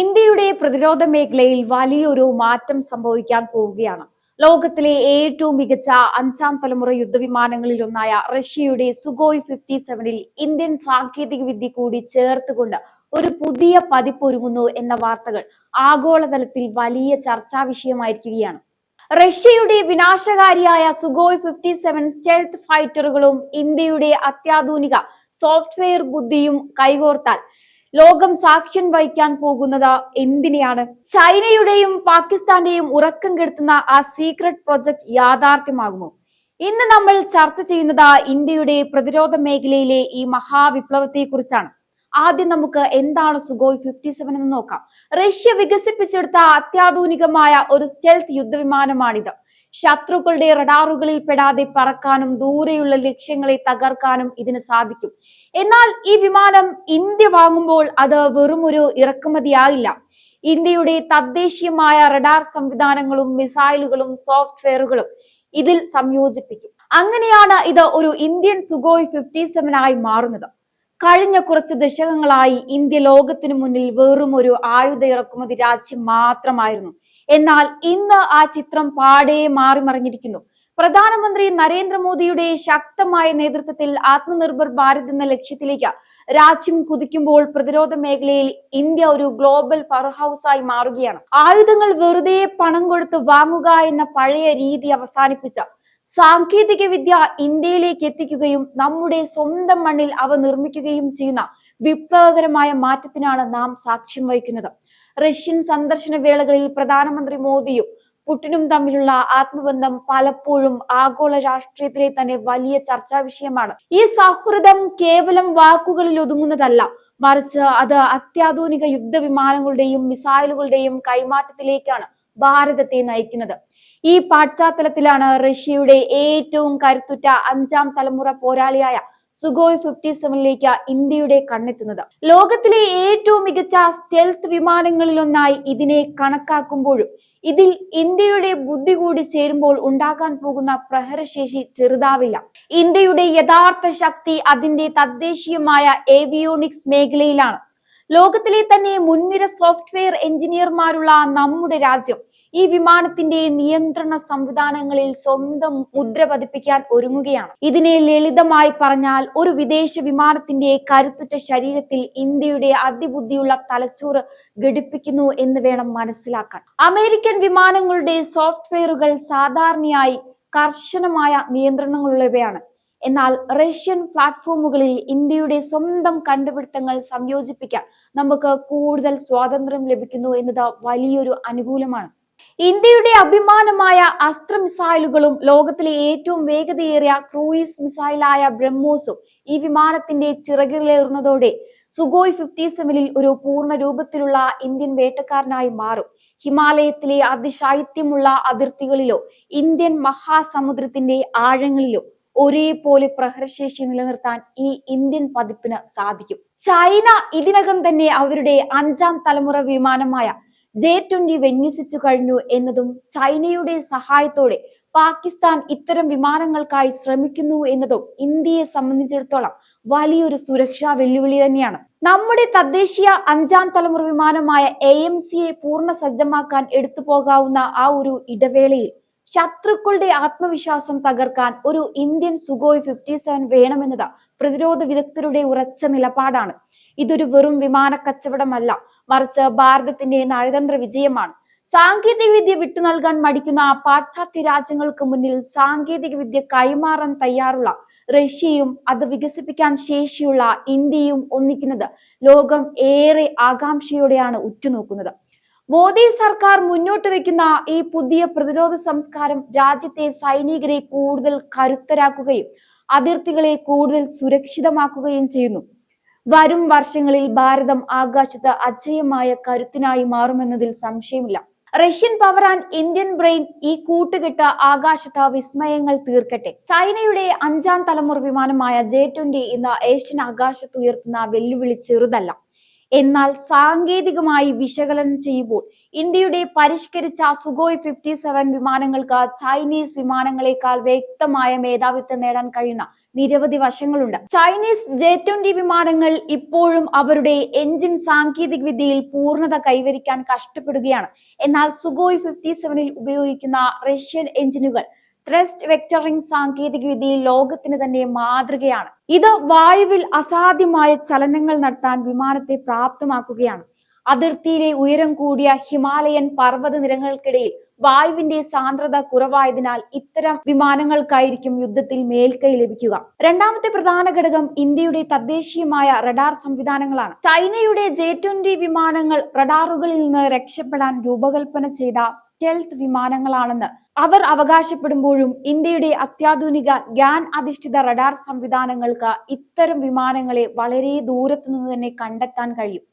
ഇന്ത്യയുടെ പ്രതിരോധ മേഖലയിൽ വലിയൊരു മാറ്റം സംഭവിക്കാൻ പോവുകയാണ്. ലോകത്തിലെ ഏറ്റവും മികച്ച അഞ്ചാം തലമുറ യുദ്ധവിമാനങ്ങളിൽ ഒന്നായ റഷ്യയുടെ സുഗോയ് 57-ൽ ഇന്ത്യൻ സാങ്കേതിക വിദ്യ കൂടി ചേർത്തുകൊണ്ട് ഒരു പുതിയ പതിപ്പ് ഒരുങ്ങുന്നു എന്ന വാർത്തകൾ ആഗോളതലത്തിൽ വലിയ ചർച്ചാ വിഷയമായിരിക്കുകയാണ്. റഷ്യയുടെ വിനാശകാരിയായ സുഗോയ് 57 സ്റ്റെൽത്ത് ഫൈറ്ററുകളും ഇന്ത്യയുടെ അത്യാധുനിക സോഫ്റ്റ്വെയർ ബുദ്ധിയും കൈകോർത്താൽ ലോകം സാക്ഷ്യം വഹിക്കാൻ പോകുന്നത് എന്തിനെയാണ്? ചൈനയുടെയും പാകിസ്ഥാന്റെയും ഉറക്കം കെടുത്തുന്ന ആ സീക്രട്ട് പ്രൊജക്ട് യാഥാർത്ഥ്യമാകുമോ? ഇന്ന് നമ്മൾ ചർച്ച ചെയ്യുന്നത് ഇന്ത്യയുടെ പ്രതിരോധ മേഖലയിലെ ഈ മഹാവിപ്ലവത്തെ കുറിച്ചാണ്. ആദ്യം നമുക്ക് എന്താണ് സുഗോയ് 57 എന്ന് നോക്കാം. റഷ്യ വികസിപ്പിച്ചെടുത്ത അത്യാധുനികമായ ഒരു സ്റ്റെൽത്ത് യുദ്ധവിമാനമാണിത്. ശത്രുക്കളുടെ റഡാറുകളിൽ പെടാതെ പറക്കാനും ദൂരെയുള്ള ലക്ഷ്യങ്ങളെ തകർക്കാനും ഇതിന് സാധിക്കും. എന്നാൽ ഈ വിമാനം ഇന്ത്യ വാങ്ങുമ്പോൾ അത് വെറും ഒരു ഇറക്കുമതിയായില്ല. ഇന്ത്യയുടെ തദ്ദേശീയമായ റഡാർ സംവിധാനങ്ങളും മിസൈലുകളും സോഫ്റ്റ്വെയറുകളും ഇതിൽ സംയോജിപ്പിക്കും. അങ്ങനെയാണ് ഇത് ഒരു ഇന്ത്യൻ സുഗോയ് 57 ആയി മാറുന്നത്. കഴിഞ്ഞ കുറച്ച് ദശകങ്ങളായി ഇന്ത്യ ലോകത്തിനു മുന്നിൽ വെറും ഒരു ആയുധ ഇറക്കുമതി രാജ്യം മാത്രമായിരുന്നു. എന്നാൽ ഇന്ന് ആ ചിത്രം പാടെ മാറിമറിഞ്ഞിരിക്കുന്നു. പ്രധാനമന്ത്രി നരേന്ദ്രമോദിയുടെ ശക്തമായ നേതൃത്വത്തിൽ ആത്മനിർഭർ ഭാരത് എന്ന ലക്ഷ്യത്തിലേക്ക് രാജ്യം കുതിക്കുമ്പോൾ പ്രതിരോധ മേഖലയിൽ ഇന്ത്യ ഒരു ഗ്ലോബൽ പവർ ഹൗസായി മാറുകയാണ്. ആയുധങ്ങൾ വെറുതെ പണം കൊടുത്ത് വാങ്ങുക എന്ന പഴയ രീതി അവസാനിപ്പിച്ച സാങ്കേതിക വിദ്യ ഇന്ത്യയിലേക്ക് എത്തിക്കുകയും നമ്മുടെ സ്വന്തം മണ്ണിൽ അവ നിർമ്മിക്കുകയും ചെയ്യുന്ന വിപ്ലവകരമായ മാറ്റത്തിനാണ് നാം സാക്ഷ്യം വഹിക്കുന്നത്. റഷ്യൻ സന്ദർശന വേളകളിൽ പ്രധാനമന്ത്രി മോദിയും പുടിനും തമ്മിലുള്ള ആത്മബന്ധം പലപ്പോഴും ആഗോള രാഷ്ട്രീയത്തിലെ തന്നെ വലിയ ചർച്ചാ വിഷയമാണ്. ഈ സൗഹൃദം കേവലം വാക്കുകളിൽ ഒതുങ്ങുന്നതല്ല, മറിച്ച് അത് അത്യാധുനിക യുദ്ധവിമാനങ്ങളുടെയും മിസൈലുകളുടെയും കൈമാറ്റത്തിലേക്കാണ് ഭാരതത്തെ നയിക്കുന്നത്. ഈ പശ്ചാത്തലത്തിലാണ് റഷ്യയുടെ ഏറ്റവും കരുത്തുറ്റ അഞ്ചാം തലമുറ പോരാളിയായ സുഗോയ് 57ലേക്ക് ഇന്ത്യയുടെ കണ്ണെത്തുന്നത്. ലോകത്തിലെ ഏറ്റവും മികച്ച സ്റ്റെൽത്ത് വിമാനങ്ങളിലൊന്നായി ഇതിനെ കണക്കാക്കുമ്പോഴും ഇതിൽ ഇന്ത്യയുടെ ബുദ്ധി കൂടി ചേരുമ്പോൾ ഉണ്ടാകാൻ പോകുന്ന പ്രഹരശേഷി ചെറുതാവില്ല. ഇന്ത്യയുടെ യഥാർത്ഥ ശക്തി അതിന്റെ തദ്ദേശീയമായ ഏവിയോണിക്സ് മേഖലയിലാണ്. ലോകത്തിലെ തന്നെ മുൻനിര സോഫ്റ്റ്വെയർ എഞ്ചിനീയർമാരുള്ള നമ്മുടെ രാജ്യം ഈ വിമാനത്തിന്റെ നിയന്ത്രണ സംവിധാനങ്ങളിൽ സ്വന്തം മുദ്ര പതിപ്പിക്കാൻ ഒരുങ്ങുകയാണ്. ഇതിനെ ലളിതമായി പറഞ്ഞാൽ ഒരു വിദേശ വിമാനത്തിന്റെ കരുത്തുറ്റ ശരീരത്തിൽ ഇന്ത്യയുടെ അതിബുദ്ധിയുള്ള തലച്ചോറ് ഘടിപ്പിക്കുന്നു എന്ന് വേണം മനസ്സിലാക്കാൻ. അമേരിക്കൻ വിമാനങ്ങളുടെ സോഫ്റ്റ്വെയറുകൾ സാധാരണയായി കർശനമായ നിയന്ത്രണങ്ങളുള്ളവയാണ്. എന്നാൽ റഷ്യൻ പ്ലാറ്റ്ഫോമുകളിൽ ഇന്ത്യയുടെ സ്വന്തം കണ്ടുപിടുത്തങ്ങൾ സംയോജിപ്പിക്കാൻ നമുക്ക് കൂടുതൽ സ്വാതന്ത്ര്യം ലഭിക്കുന്നു എന്നത് വലിയൊരു അനുകൂലമാണ്. ഇന്ത്യയുടെ അഭിമാനമായ അസ്ത്ര മിസൈലുകളും ലോകത്തിലെ ഏറ്റവും വേഗതയേറിയ ക്രൂയിസ് മിസൈലായ ബ്രഹ്മോസും ഈ വിമാനത്തിന്റെ ചിറകിലേറുന്നതോടെ സുഗോയ് 57ൽ ഒരു പൂർണ്ണ രൂപത്തിലുള്ള ഇന്ത്യൻ വേട്ടക്കാരനായി മാറും. ഹിമാലയത്തിലെ അതിശൈത്യമുള്ള അതിർത്തികളിലോ ഇന്ത്യൻ മഹാസമുദ്രത്തിന്റെ ആഴങ്ങളിലോ ഒരേപോലെ പ്രഹരശേഷി നിലനിർത്താൻ ഈ ഇന്ത്യൻ പതിപ്പിന് സാധിക്കും. ചൈന ഇതിനകം തന്നെ അവരുടെ അഞ്ചാം തലമുറ വിമാനമായ J-20 വിന്യസിച്ചു കഴിഞ്ഞു എന്നതും ചൈനയുടെ സഹായത്തോടെ പാകിസ്ഥാൻ ഇത്തരം വിമാനങ്ങൾക്കായി ശ്രമിക്കുന്നു എന്നതും ഇന്ത്യയെ സംബന്ധിച്ചിടത്തോളം വലിയൊരു സുരക്ഷാ വെല്ലുവിളി തന്നെയാണ്. നമ്മുടെ തദ്ദേശീയ അഞ്ചാം തലമുറ വിമാനമായ AMCയെ പൂർണ്ണ സജ്ജമാക്കാൻ എടുത്തു പോകാവുന്ന ആ ഒരു ഇടവേളയിൽ ശത്രുക്കളുടെ ആത്മവിശ്വാസം തകർക്കാൻ ഒരു ഇന്ത്യൻ സുഗോയ് 57 വേണമെന്നത് പ്രതിരോധ വിദഗ്ധരുടെ ഉറച്ച നിലപാടാണ്. ഇതൊരു വെറും വിമാന കച്ചവടമല്ല, മറിച്ച് ഭാരതത്തിന്റെ നയതന്ത്ര വിജയമാണ്. സാങ്കേതിക വിദ്യ വിട്ടു നൽകാൻ മടിക്കുന്ന പാശ്ചാത്യ രാജ്യങ്ങൾക്ക് മുന്നിൽ സാങ്കേതിക വിദ്യ കൈമാറാൻ തയ്യാറുള്ള റഷ്യയും അത് വികസിപ്പിക്കാൻ ശേഷിയുള്ള ഇന്ത്യയും ഒന്നിക്കുന്നത് ലോകം ഏറെ ആകാംക്ഷയോടെയാണ് ഉറ്റുനോക്കുന്നത്. മോദി സർക്കാർ മുന്നോട്ട് വെക്കുന്ന ഈ പുതിയ പ്രതിരോധ സംസ്കാരം രാജ്യത്തെ സൈനികരെ കൂടുതൽ കരുത്തരാക്കുകയും അതിർത്തികളെ കൂടുതൽ സുരക്ഷിതമാക്കുകയും ചെയ്യുന്നു. വരും വർഷങ്ങളിൽ ഭാരതം ആകാശത്ത് അജയ്യമായ കരുത്തിനായി മാറുമെന്നതിൽ സംശയമില്ല. Russian power and Indian brain ഈ കൂട്ടുകെട്ട് ആകാശത്ത് വിസ്മയങ്ങൾ തീർക്കട്ടെ. ചൈനയുടെ അഞ്ചാം തലമുറ വിമാനമായ J-20 ഇന്ന് ഏഷ്യൻ ആകാശത്ത് ഉയർത്തുന്ന വെല്ലുവിളി ചെറുതല്ല. എന്നാൽ സാങ്കേതികമായി വിശകലനം ചെയ്യുമ്പോൾ ഇന്ത്യയുടെ പരിഷ്കരിച്ച സുഖോയ് 57 വിമാനങ്ങൾക്ക് ചൈനീസ് വിമാനങ്ങളെക്കാൾ വ്യക്തമായ മേധാവിത്വം നേടാൻ കഴിയുന്ന നിരവധി വശങ്ങളുണ്ട്. ചൈനീസ് J-20 വിമാനങ്ങൾ ഇപ്പോഴും അവരുടെ എഞ്ചിൻ സാങ്കേതിക വിദ്യയിൽ പൂർണ്ണത കൈവരിക്കാൻ കഷ്ടപ്പെടുകയാണ്. എന്നാൽ സുഖോയ് 57-ൽ ഉപയോഗിക്കുന്ന റഷ്യൻ എഞ്ചിനുകൾ ത്രസ്റ്റ് വെക്ടറിംഗ് സാങ്കേതിക വിദ്യയിൽ ലോകത്തിന് തന്നെ മാതൃകയാണ്. ഇത് വായുവിൽ അസാധ്യമായ ചലനങ്ങൾ നടത്താൻ വിമാനത്തെ പ്രാപ്തമാക്കുകയാണ്. അതിർത്തിയിലെ ഉയരം കൂടിയ ഹിമാലയൻ പർവ്വത നിരകൾക്കിടയിൽ വായുവിന്റെ സാന്ദ്രത കുറവായതിനാൽ ഇത്തരം വിമാനങ്ങൾക്കായിരിക്കും യുദ്ധത്തിൽ മേൽക്കൈ ലഭിക്കുക. രണ്ടാമത്തെ പ്രധാന ഘടകം ഇന്ത്യയുടെ തദ്ദേശീയമായ റഡാർ സംവിധാനങ്ങളാണ്. ചൈനയുടെ J-20 വിമാനങ്ങൾ റഡാറുകളിൽ നിന്ന് രക്ഷപ്പെടാൻ രൂപകൽപ്പന ചെയ്ത സ്റ്റെൽത്ത് വിമാനങ്ങളാണെന്ന് അവർ അവകാശപ്പെടുമ്പോഴും ഇന്ത്യയുടെ അത്യാധുനിക ഗ്യാൻ അധിഷ്ഠിത റഡാർ സംവിധാനങ്ങൾക്ക് ഇത്തരം വിമാനങ്ങളെ വളരെ ദൂരത്തുനിന്ന് തന്നെ കണ്ടെത്താൻ കഴിയും.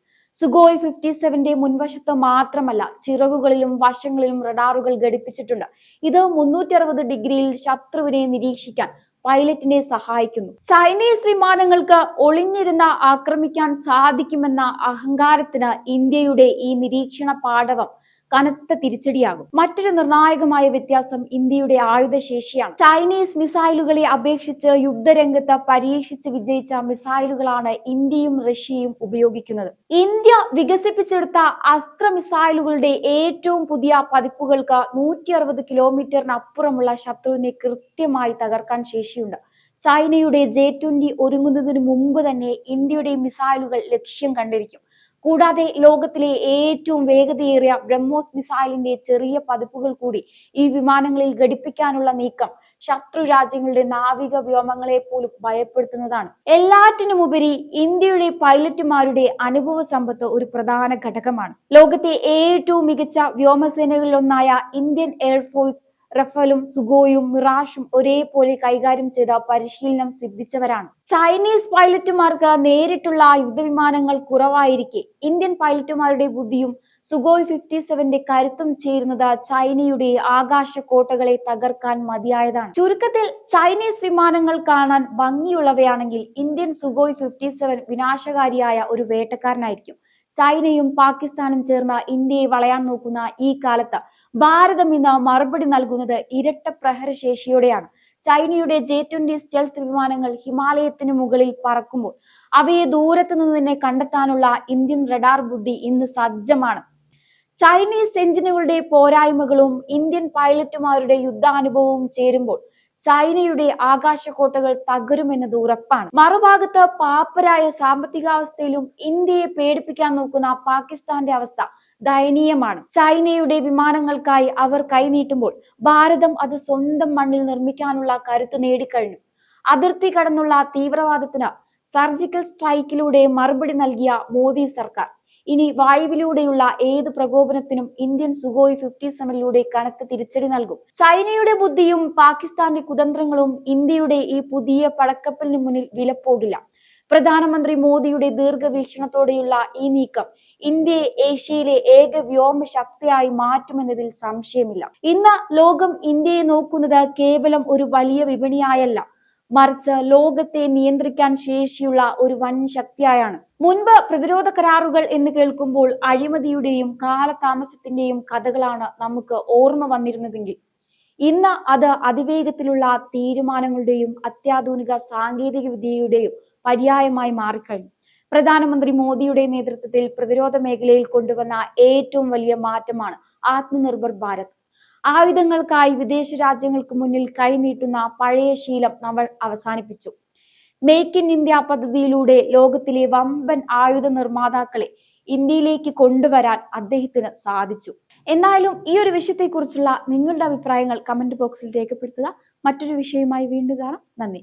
സുഖോയ് 57ന്റെ മുൻവശത്ത് മാത്രമല്ല, ചിറകുകളിലും വശങ്ങളിലും റഡാറുകൾ ഘടിപ്പിച്ചിട്ടുണ്ട്. ഇത് 360 ഡിഗ്രിയിൽ ശത്രുവിനെ നിരീക്ഷിക്കാൻ പൈലറ്റിനെ സഹായിക്കുന്നു. ചൈനീസ് വിമാനങ്ങൾക്ക് ഒളിഞ്ഞിരുന്ന് ആക്രമിക്കാൻ സാധിക്കുമെന്ന അഹങ്കാരത്തിന് ഇന്ത്യയുടെ ഈ നിരീക്ഷണ പാടവം കനത്ത തിരിച്ചടിയാകും. മറ്റൊരു നിർണായകമായ വ്യത്യാസം ഇന്ത്യയുടെ ആയുധശേഷിയാണ്. ചൈനീസ് മിസൈലുകളെ അപേക്ഷിച്ച് യുദ്ധരംഗത്ത് പരീക്ഷിച്ച് വിജയിച്ച മിസൈലുകളാണ് ഇന്ത്യയും റഷ്യയും ഉപയോഗിക്കുന്നത്. ഇന്ത്യ വികസിപ്പിച്ചെടുത്ത അസ്ത്ര മിസൈലുകളുടെ ഏറ്റവും പുതിയ പതിപ്പുകൾക്ക് 160 കിലോമീറ്ററിനപ്പുറമുള്ള ശത്രുവിനെ കൃത്യമായി തകർക്കാൻ ശേഷിയുണ്ട്. ചൈനയുടെ J-20 ഒരുങ്ങുന്നതിന് മുമ്പ് തന്നെ ഇന്ത്യയുടെ മിസൈലുകൾ ലക്ഷ്യം കണ്ടിരിക്കും. കൂടാതെ ലോകത്തിലെ ഏറ്റവും വേഗതയേറിയ ബ്രഹ്മോസ് മിസൈലിന്റെ ചെറിയ പതിപ്പുകൾ കൂടി ഈ വിമാനങ്ങളിൽ ഘടിപ്പിക്കാനുള്ള നീക്കം ശത്രു രാജ്യങ്ങളുടെ നാവിക വ്യോമങ്ങളെ പോലും ഭയപ്പെടുത്തുന്നതാണ്. എല്ലാറ്റിനുമുപരി ഇന്ത്യയുടെ പൈലറ്റുമാരുടെ അനുഭവ സമ്പത്ത് ഒരു പ്രധാന ഘടകമാണ്. ലോകത്തെ ഏറ്റവും മികച്ച വ്യോമസേനകളിലൊന്നായ ഇന്ത്യൻ എയർഫോഴ്സ് റഫേലും സുഖോയും മിറാഷും ഒരേപോലെ കൈകാര്യം ചെയ്ത പരിശീലനം സിദ്ധിച്ചവരാണ്. ചൈനീസ് പൈലറ്റുമാർക്ക് നേരിട്ടുള്ള യുദ്ധവിമാനങ്ങൾ കുറവായിരിക്കെ ഇന്ത്യൻ പൈലറ്റുമാരുടെ ബുദ്ധിയും സുഖോയ് 57ന്റെ കരുത്തും ചേരുന്നത് ചൈനയുടെ ആകാശ കോട്ടകളെ തകർക്കാൻ മതിയായതാണ്. ചുരുക്കത്തിൽ ചൈനീസ് വിമാനങ്ങൾ കാണാൻ ഭംഗിയുള്ളവയാണെങ്കിൽ ഇന്ത്യൻ സുഖോയ് 57 വിനാശകാരിയായ ഒരു വേട്ടക്കാരനായിരിക്കും. ചൈനയും പാകിസ്ഥാനും ചേർന്ന് ഇന്ത്യയെ വളയാൻ നോക്കുന്ന ഈ കാലത്ത് ഭാരതം ഇന്ന് മറുപടി നൽകുന്നത് ഇരട്ട പ്രഹരശേഷിയോടെയാണ്. ചൈനയുടെ J-20 സ്റ്റെൽത്ത് വിമാനങ്ങൾ ഹിമാലയത്തിന് മുകളിൽ പറക്കുമ്പോൾ അവയെ ദൂരത്തു നിന്ന് തന്നെ കണ്ടെത്താനുള്ള ഇന്ത്യൻ റഡാർ ബുദ്ധി ഇന്ന് സജ്ജമാണ്. ചൈനീസ് എഞ്ചിനുകളുടെ പോരായ്മകളും ഇന്ത്യൻ പൈലറ്റുമാരുടെ യുദ്ധാനുഭവവും ചേരുമ്പോൾ ചൈനയുടെ ആകാശക്കോട്ടകൾ തകരുമെന്നത് ഉറപ്പാണ്. മറുഭാഗത്ത് പാപ്പരായ സാമ്പത്തികാവസ്ഥയിലും ഇന്ത്യയെ പേടിപ്പിക്കാൻ നോക്കുന്ന പാകിസ്ഥാന്റെ അവസ്ഥ ദയനീയമാണ്. ചൈനയുടെ വിമാനങ്ങൾക്കായി അവർ കൈനീട്ടുമ്പോൾ ഭാരതം അത് സ്വന്തം മണ്ണിൽ നിർമ്മിക്കാനുള്ള കരുത്ത് നേടിക്കഴിഞ്ഞു. അതിർത്തി കടന്നുള്ള തീവ്രവാദത്തിന് സർജിക്കൽ സ്ട്രൈക്കിലൂടെ മറുപടി നൽകിയ മോദി സർക്കാർ ഇനി വായുവിലൂടെയുള്ള ഏത് പ്രകോപനത്തിനും ഇന്ത്യൻ സുഖോയ് 57ലൂടെ കനത്ത തിരിച്ചടി നൽകും. ചൈനയുടെ ബുദ്ധിയും പാകിസ്ഥാന്റെ കുതന്ത്രങ്ങളും ഇന്ത്യയുടെ ഈ പുതിയ പടക്കപ്പലിന് മുന്നിൽ വിലപ്പോകില്ല. പ്രധാനമന്ത്രി മോദിയുടെ ദീർഘവീക്ഷണത്തോടെയുള്ള ഈ നീക്കം ഇന്ത്യയെ ഏഷ്യയിലെ ഏക വ്യോമ ശക്തിയായി മാറ്റുമെന്നതിൽ സംശയമില്ല. ഇന്ന് ലോകം ഇന്ത്യയെ നോക്കുന്നത് കേവലം ഒരു വലിയ വിപണിയായല്ല, മറിച്ച് ലോകത്തെ നിയന്ത്രിക്കാൻ ശേഷിയുള്ള ഒരു വൻ ശക്തിയായാണ്. മുൻപ് പ്രതിരോധ കരാറുകൾ എന്ന് കേൾക്കുമ്പോൾ അഴിമതിയുടെയും കാലതാമസത്തിന്റെയും കഥകളാണ് നമുക്ക് ഓർമ്മ വന്നിരുന്നതെങ്കിൽ ഇന്ന് അത് അതിവേഗത്തിലുള്ള തീരുമാനങ്ങളുടെയും അത്യാധുനിക സാങ്കേതിക വിദ്യയുടെയും പര്യായമായി മാറിക്കഴിഞ്ഞു. പ്രധാനമന്ത്രി മോദിയുടെ നേതൃത്വത്തിൽ പ്രതിരോധ മേഖലയിൽ കൊണ്ടുവന്ന ഏറ്റവും വലിയ മാറ്റമാണ് ആത്മനിർഭർ ഭാരത്. ആയുധങ്ങൾക്കായി വിദേശ രാജ്യങ്ങൾക്ക് മുന്നിൽ കൈനീട്ടുന്ന പഴയ ശീലം നമ്മൾ അവസാനിപ്പിച്ചു. മേക്ക് ഇൻ ഇന്ത്യ പദ്ധതിയിലൂടെ ലോകത്തിലെ വമ്പൻ ആയുധ നിർമ്മാതാക്കളെ ഇന്ത്യയിലേക്ക് കൊണ്ടുവരാൻ അദ്ദേഹത്തിന് സാധിച്ചു. എന്നാലും ഈ ഒരു വിഷയത്തെക്കുറിച്ചുള്ള നിങ്ങളുടെ അഭിപ്രായങ്ങൾ കമന്റ് ബോക്സിൽ രേഖപ്പെടുത്തുക. മറ്റൊരു വിഷയവുമായി വീണ്ടും കാണാം. നന്ദി.